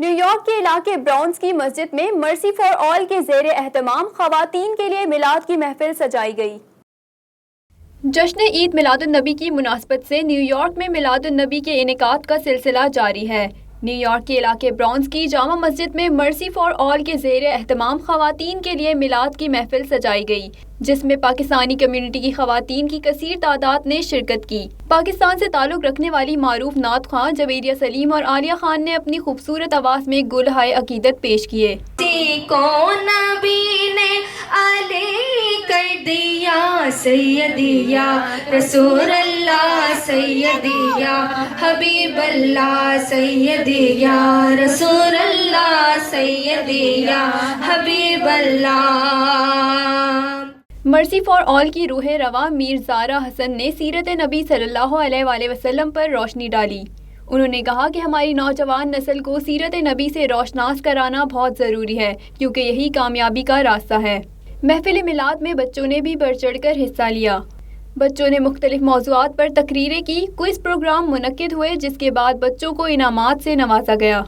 New York کے علاقے برانکس کی مسجد میں مرسی فار آل کے زیر اہتمام خواتین کے لیے میلاد کی محفل سجائی گئی۔ جشن عید میلاد النبی کی مناسبت سے نیو یارک میں میلاد النبی کے انعقاد کا سلسلہ جاری ہے۔ نیو یارک کے علاقے برانکس کی جامع مسجد میں مرسی فار آل کے زیر اہتمام خواتین کے لیے میلاد کی محفل سجائی گئی، جس میں پاکستانی کمیونٹی کی خواتین کی کثیر تعداد نے شرکت کی۔ پاکستان سے تعلق رکھنے والی معروف نعت خواں جویریہ سلیم اور عالیہ خان نے اپنی خوبصورت آواز میں گلہائے عقیدت پیش کیے۔ سیدی یا رسول اللہ سیدی یا حبیب اللہ سیدی یا رسول اللہ سیدی یا حبیب اللہ۔ مرسی فار آل کی روح رواں میر زارا حسن نے سیرت نبی صلی اللہ علیہ وآلہ وسلم پر روشنی ڈالی۔ انہوں نے کہا کہ ہماری نوجوان نسل کو سیرت نبی سے روشناس کرانا بہت ضروری ہے، کیونکہ یہی کامیابی کا راستہ ہے۔ محفل میلاد میں بچوں نے بھی بڑھ چڑھ کر حصہ لیا۔ بچوں نے مختلف موضوعات پر تقریریں کی، کوئز پروگرام منعقد ہوئے جس کے بعد بچوں کو انعامات سے نوازا گیا۔